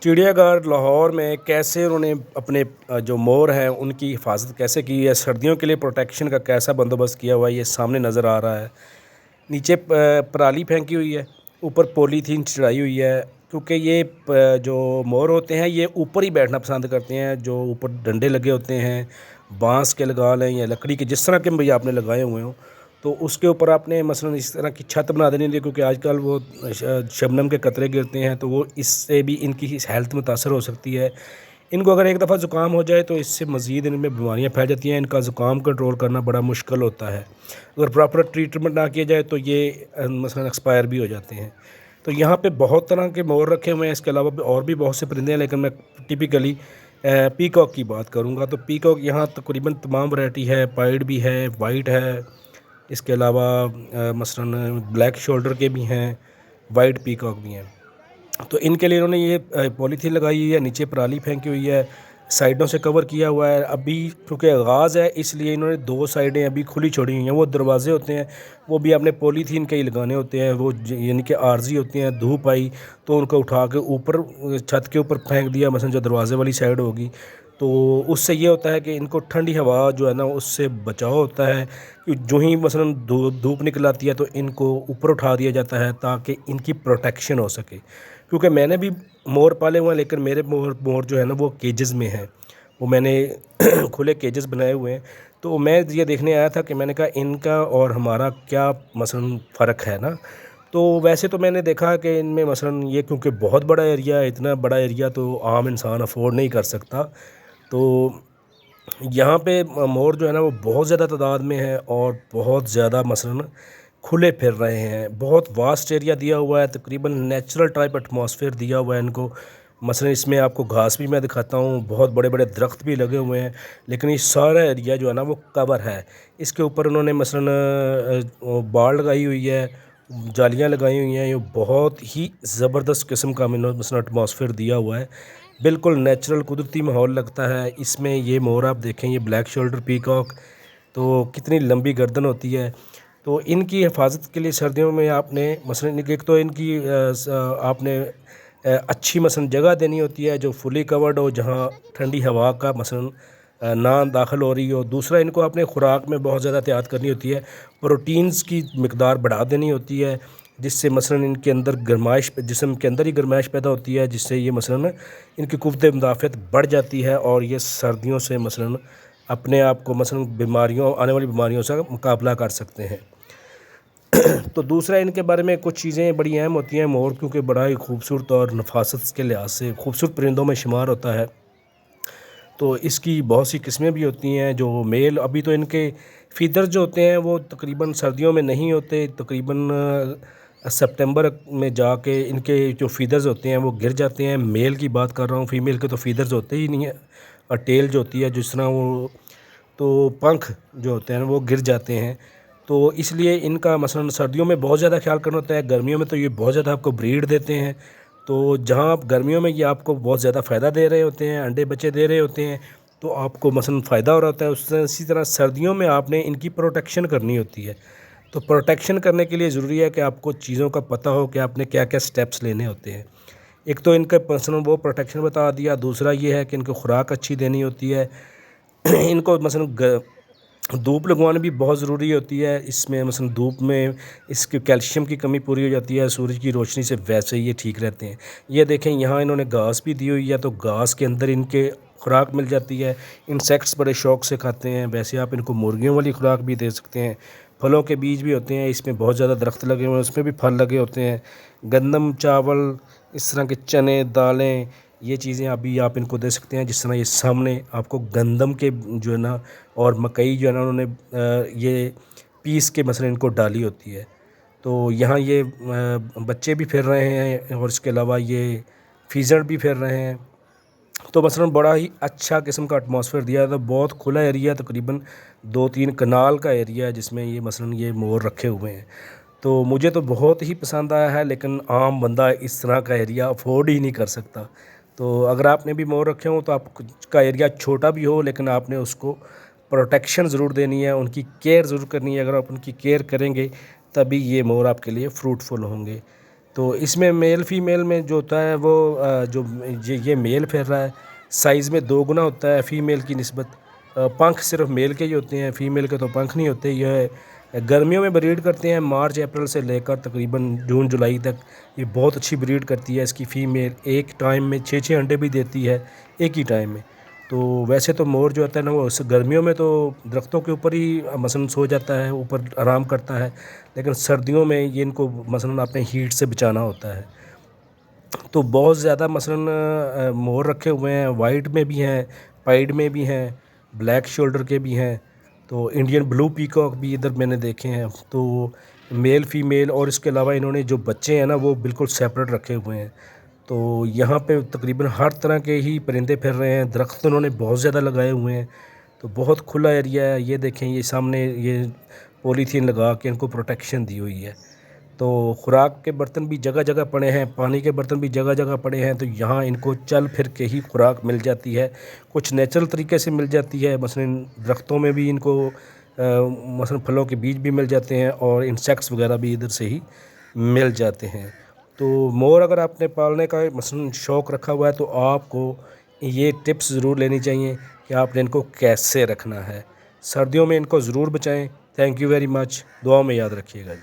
चिड़िया घर लाहौर में कैसे उन्होंने अपने जो मोर हैं उनकी हिफाजत कैसे की है, सर्दियों के लिए प्रोटेक्शन का कैसा बंदोबस्त किया हुआ है, ये सामने नज़र आ रहा है। नीचे पराली फेंकी हुई है, ऊपर पॉलीथीन चढ़ाई हुई है, क्योंकि ये जो मोर होते हैं ये ऊपर ही बैठना पसंद करते हैं। जो ऊपर डंडे लगे होते हैं बांस के लगा लें या लकड़ी के, जिस तरह के भैया आपने लगाए हुए हों, तो उसके ऊपर आपने मसलन इस तरह की छत बना देनी होती है, क्योंकि आजकल वो शबनम के कतरे गिरते हैं, तो वो इससे भी इनकी हेल्थ मुतासर हो सकती है। इनको अगर एक दफ़ा ज़ुकाम हो जाए तो इससे मज़ीद इनमें बीमारियाँ फैल जाती हैं। इनका ज़ुकाम कंट्रोल करना बड़ा मुश्किल होता है। अगर प्रॉपर ट्रीटमेंट ना किया जाए तो ये मसलन एक्सपायर भी हो जाते हैं। तो यहाँ पे बहुत तरह के मोर रखे हुए हैं, इसके अलावा भी और भी बहुत से परिंदे हैं, लेकिन मैं टिपिकली पीकॉक की बात करूँगा। तो पीकॉक यहाँ तकरीबन तमाम वैरायटी है, पाइड भी है, वाइट है, इसके अलावा मसलन ब्लैक शोल्डर के भी हैं, वाइट पीकॉक भी हैं। तो इनके लिए इन्होंने ये पॉलीथीन लगाई हुई है, नीचे पराली फेंकी हुई है, साइडों से कवर किया हुआ है। अभी क्योंकि आगाज़ है इसलिए इन्होंने दो साइडें अभी खुली छोड़ी हुई हैं। वो दरवाजे होते हैं वो भी आपने पॉलीथीन के ही लगाने होते हैं, वो यानी कि आर्जी होती हैं। धूप आई तो उनको उठा के ऊपर छत के ऊपर फेंक दिया, मसलन जो दरवाजे वाली साइड होगी, तो उससे ये होता है कि इनको ठंडी हवा जो है ना उससे बचाव होता है। कि जो ही मसलन धूप निकल आती है तो इनको ऊपर उठा दिया जाता है ताकि इनकी प्रोटेक्शन हो सके। क्योंकि मैंने भी मोर पाले हुए हैं, लेकिन मेरे मोर जो है ना वो केजेस में हैं, वो मैंने खुले केजेस बनाए हुए हैं। तो मैं ये देखने आया था कि मैंने कहा इनका और हमारा क्या मसलन फ़र्क है ना। तो वैसे तो मैंने देखा कि इनमें मसलन ये क्योंकि बहुत बड़ा एरिया है, इतना बड़ा एरिया तो आम इंसान अफोर्ड नहीं कर सकता। तो यहाँ पे मोर जो है ना वो बहुत ज़्यादा तादाद में है और बहुत ज़्यादा मसलन खुले फिर रहे हैं। बहुत वास्ट एरिया दिया हुआ है, तकरीबन नेचुरल टाइप एटमॉस्फेयर दिया हुआ है इनको। मसलन इसमें आपको घास भी मैं दिखाता हूँ, बहुत बड़े बड़े दरख्त भी लगे हुए हैं, लेकिन ये सारा एरिया जो है ना वो कवर है। इसके ऊपर उन्होंने मसलन बाड़ लगाई हुई है, जालियाँ लगाई हुई हैं। ये बहुत ही ज़बरदस्त किस्म का मसलन एटमॉस्फेयर दिया हुआ है, बिल्कुल नेचुरल कुदरती माहौल लगता है इसमें। ये मोर आप देखें, ये ब्लैक शोल्डर पीकॉक, तो कितनी लंबी गर्दन होती है। तो इनकी हिफाजत के लिए सर्दियों में आपने मसलन एक तो इनकी आपने अच्छी मसलन जगह देनी होती है जो फुली कवर्ड हो, जहाँ ठंडी हवा का मसलन ना दाखिल हो रही हो। दूसरा, इनको अपने खुराक में बहुत ज़्यादा एहतियात करनी होती है, प्रोटीन्स की मकदार बढ़ा देनी होती है, जिससे मसलन इनके अंदर गर्माइश, जिस्म के अंदर ही गर्माइश पैदा होती है, जिससे ये मसलन इनकी क़ुव्वत मुदाफ़अत बढ़ जाती है और ये सर्दियों से मसलन अपने आप को मसलन बीमारियों, आने वाली बीमारियों से मुकाबला कर सकते हैं। तो दूसरा, इनके बारे में कुछ चीज़ें बड़ी अहम होती हैं। मोर क्योंकि बड़ा ही खूबसूरत और नफासत के लिहाज से खूबसूरत परिंदों में शुमार होता है, तो इसकी बहुत सी किस्में भी होती हैं। जो मेल, अभी तो इनके फीदर जो होते हैं वो तकरीबन सर्दियों में नहीं होते, तकरीबन सितंबर में जाके इनके जो फीदर्स होते हैं वो गिर जाते हैं। मेल की बात कर रहा हूँ, फीमेल के तो फीदर्स होते ही नहीं है, और टेल जो होती है जिस तरह वो, तो पंख जो होते हैं वो गिर जाते हैं। तो इसलिए इनका मसलन सर्दियों में बहुत ज़्यादा ख्याल करना होता है। गर्मियों में तो ये बहुत ज़्यादा आपको ब्रीड देते हैं, तो जहाँ आप गर्मियों में ये आपको बहुत ज़्यादा फ़ायदा दे रहे होते हैं, अंडे बच्चे दे रहे होते हैं, तो आपको मसलन फ़ायदा हो रहा होता है। इसी तरह सर्दियों में आपने इनकी प्रोटेक्शन करनी होती है। तो प्रोटेक्शन करने के लिए ज़रूरी है कि आपको चीज़ों का पता हो कि आपने क्या क्या स्टेप्स लेने होते हैं। एक तो इनका मसलन वो प्रोटेक्शन बता दिया, दूसरा ये है कि इनको खुराक अच्छी देनी होती है। इनको मसलन धूप लगवाना भी बहुत ज़रूरी होती है। इसमें मसलन धूप में इसके कैल्शियम की कमी पूरी हो जाती है, सूरज की रोशनी से वैसे ये ठीक रहते हैं। ये देखें, यहाँ इन्होंने घास भी दी हुई है, तो घास के अंदर इनके खुराक मिल जाती है। इंसेक्ट्स बड़े शौक़ से खाते हैं। वैसे आप इनको मुर्गियों वाली खुराक भी दे सकते हैं। फलों के बीज भी होते हैं, इसमें बहुत ज़्यादा दरख्त लगे हुए हैं, उसमें भी फल लगे होते हैं। गंदम, चावल, इस तरह के चने, दालें, ये चीज़ें अभी आप इनको दे सकते हैं। जिस तरह ये सामने आपको गंदम के जो है ना और मकई जो है ना उन्होंने ये पीस के मसलन इनको डाली होती है। तो यहाँ ये बच्चे भी फिर रहे हैं और इसके अलावा ये फीजड़ भी फिर रहे हैं। तो मसलन बड़ा ही अच्छा किस्म का एटमॉस्फेयर दिया था। बहुत खुला एरिया, तकरीबन 2-3 कनाल का एरिया है जिसमें ये मसलन ये मोर रखे हुए हैं। तो मुझे तो बहुत ही पसंद आया है, लेकिन आम बंदा इस तरह का एरिया अफोर्ड ही नहीं कर सकता। तो अगर आपने भी मोर रखे हों तो आपका एरिया छोटा भी हो, लेकिन आपने उसको प्रोटेक्शन ज़रूर देनी है, उनकी केयर ज़रूर करनी है। अगर आप उनकी केयर करेंगे तभी ये मोर आपके लिए फ्रूटफुल होंगे। تو اس میں میل فیمیل میں جو ہوتا ہے وہ جو یہ میل پھر رہا ہے سائز میں 2 گنا ہوتا ہے فیمیل کی نسبت. پنکھ صرف میل کے ہی ہوتے ہیں, فیمیل کے تو پنکھ نہیں ہوتے. یہ گرمیوں میں بریڈ کرتے ہیں مارچ اپریل سے لے کر تقریباً جون جولائی تک. یہ بہت اچھی بریڈ کرتی ہے. اس کی فیمیل ایک ٹائم میں 6 انڈے بھی دیتی ہے ایک ہی ٹائم میں. تو ویسے تو مور جو ہوتا ہے نا وہ گرمیوں میں تو درختوں کے اوپر ہی مثلاً سو جاتا ہے, اوپر آرام کرتا ہے, لیکن سردیوں میں یہ ان کو مثلاً اپنے ہیٹ سے بچانا ہوتا ہے. تو بہت زیادہ مثلاً مور رکھے ہوئے ہیں, وائٹ میں بھی ہیں, پائڈ میں بھی ہیں, بلیک شولڈر کے بھی ہیں. تو انڈین بلو پیکاک بھی ادھر میں نے دیکھے ہیں. تو میل فیمیل اور اس کے علاوہ انہوں نے جو بچے ہیں نا وہ بالکل سیپریٹ رکھے ہوئے ہیں. تو یہاں پہ تقریباً ہر طرح کے ہی پرندے پھر رہے ہیں. درخت انہوں نے بہت زیادہ لگائے ہوئے ہیں. تو بہت کھلا ایریا ہے. یہ دیکھیں یہ سامنے یہ پولیتھین لگا کے ان کو پروٹیکشن دی ہوئی ہے. تو خوراک کے برتن بھی جگہ جگہ پڑے ہیں, پانی کے برتن بھی جگہ جگہ پڑے ہیں. تو یہاں ان کو چل پھر کے ہی خوراک مل جاتی ہے. کچھ نیچرل طریقے سے مل جاتی ہے, مثلاً درختوں میں بھی ان کو مثلاً پھلوں کے بیج بھی مل جاتے ہیں, اور انسیکٹس وغیرہ بھی ادھر سے ہی مل جاتے ہیں. تو مور اگر آپ نے پالنے کا مثلاً شوق رکھا ہوا ہے تو آپ کو یہ ٹپس ضرور لینی چاہیے کہ آپ نے ان کو کیسے رکھنا ہے. سردیوں میں ان کو ضرور بچائیں. Thank you very much. دعاؤں میں یاد رکھیے گا.